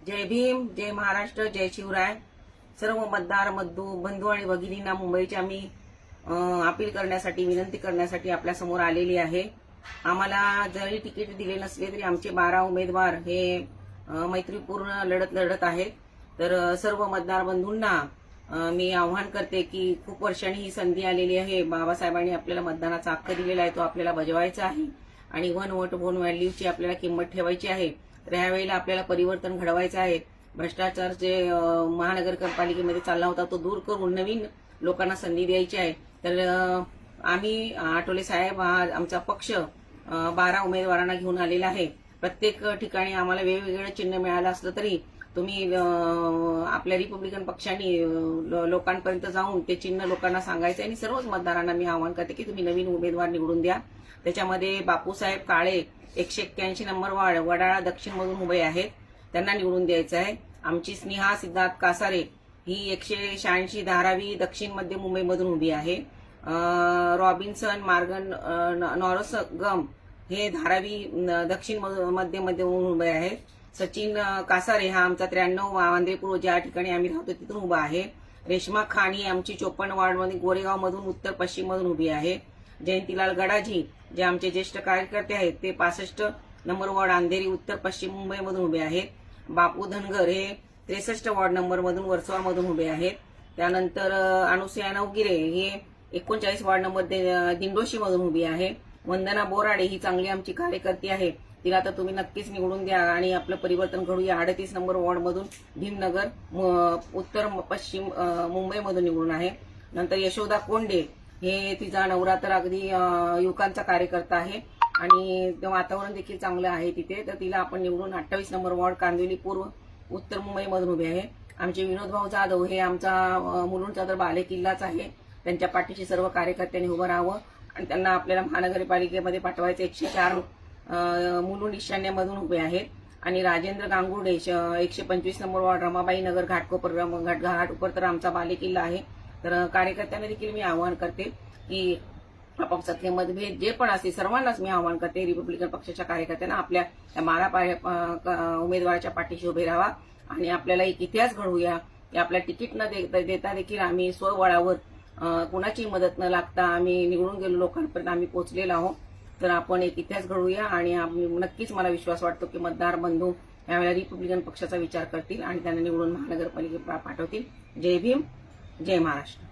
जय भीम, जय महाराष्ट्र, जय शिवराय. सर्व मतदार बंधू आणि भगिनींना मुंबईच्या मी अपील करण्यासाठी, विनंती करण्यासाठी आपल्या समोर आलेली आहे. आम्हाला जरी तिकीट दिले नसले तरी आमचे 12 उमेदवार हे मैत्रीपूर्ण लढत लढत आहेत. तर सर्व मतदार बंधूंना मी आव्हान करते की खूप वर्षांनी ही संधी आलेली आहे. बाबासाहेबांनी आपल्याला मतदानाचा हक्क दिलेला आहे, तो आपल्याला बजावायचा आहे आणि वन वोट वन व्हॅल्यूची आपल्याला किंमत ठेवायची आहे. तर यावेळेला आपल्याला परिवर्तन घडवायचं आहे. भ्रष्टाचार जे महानगरपालिकेमध्ये चालला होता तो दूर करून नवीन लोकांना संधी द्यायची आहे. तर आम्ही आठवले साहेब आमचा पक्ष 12 उमेदवारांना घेऊन आलेला आहे. प्रत्येक ठिकाणी आम्हाला वेगवेगळं चिन्ह मिळालं असलं तरी तुम्ही आपल्या रिपब्लिकन पक्षाने लोकांपर्यंत जाऊन ते चिन्ह लोकांना सांगायचं आणि सर्वच मतदारांना मी आवाहन करते की तुम्ही नवीन उमेदवार निवडून द्या. त्याच्यामध्ये बापूसाहेब काळे 181 नंबर वार्ड वडाळा दक्षिण मधून उभे आहेत, त्यांना निवडून द्यायचं आहे. आमची स्नेहा सिद्धार्थ कासारे ही 186 धारावी दक्षिण मध्य मुंबईमधून उभी आहे. रॉबिन्सन मार्गन नॉरसगम हे धारावी दक्षिण मध्य मध्यमधून उभे आहेत. सचिन कासारे हा आमचा 93 वांद्रेपूर्व ज्या ठिकाणी आम्ही राहतो तिथून उभा आहे. रेश्मा खान ही आमची 54 वार्डमध्ये गोरेगाव मधून उत्तर पश्चिम मधून उभी आहे. जयंतीलाल गडाजी जे आमचे ज्येष्ठ कार्यकर्ते आहेत ते 65 नंबर वार्ड अंधेरी उत्तर पश्चिम मुंबईमधून उभे आहेत. बापू धनगर हे 63 वार्ड नंबर मधून वर्सोवा मधून उभे आहेत. त्यानंतर अनुसया नवगिरे हे 39 वार्ड नंबर दिंडोशी मधून उभी आहे. वंदना बोराडे ही चांगली आमची कार्यकर्ती आहे, तिला तर तुम्ही नक्कीच निवडून द्या आणि आपलं परिवर्तन घडूया. 38 नंबर वॉर्ड मधून भीमनगर उत्तर पश्चिम मुंबईमधून निवडून आहे. नंतर यशोदा कोंडे हे तिचा नवरा तर अगदी युवकांचा कार्यकर्ता आहे आणि वातावरण देखील चांगलं आहे तिथे, तर तिला आपण निवडून 28 नंबर वॉर्ड कांदिवली पूर्व उत्तर मुंबईमधून उभे आहे. आमचे विनोदभाऊ जाधव हे आमचा मुलुंडचा तर बाले किल्लाच आहे, त्यांच्या पाठीशी सर्व कार्यकर्त्यांनी उभं राहावं आणि त्यांना आपल्याला महानगरपालिकेमध्ये पाठवायचे. 104 मुलुंड ईशान्यमधून उभे आहेत. आणि राजेंद्र गांगुर्डे 125 नंबर वॉर्ड रमाबाई नगर घाटकोपर तर आमचा बाले किल्ला आहे. तर कार्यकर्त्यांना देखील मी आवाहन करते की आपापसातले मतभेद जे पण असतील सर्वांनाच मी आवाहन करते रिपब्लिकन पक्षाच्या कार्यकर्त्यांना आपल्या 12 उमेदवाराच्या पाठीशी उभे राहा आणि आपल्याला एक इतिहास घडवूया की आपल्या तिकीट न देता देखील आम्ही स्वबळावर कुणाची मदत न लागता आम्ही निवडून गेलो लोकांपर्यंत आम्ही पोहोचलेलो आहोत. तर आपण एक इतिहास घडवूया आणि नक्कीच मला विश्वास वाटतो की मतदार बंधू यावेळेला रिपब्लिकन पक्षाचा विचार करतील आणि त्यांना निवडून महानगरपालिकेत पाठवतील. जय भीम, जय महाराष्ट्र.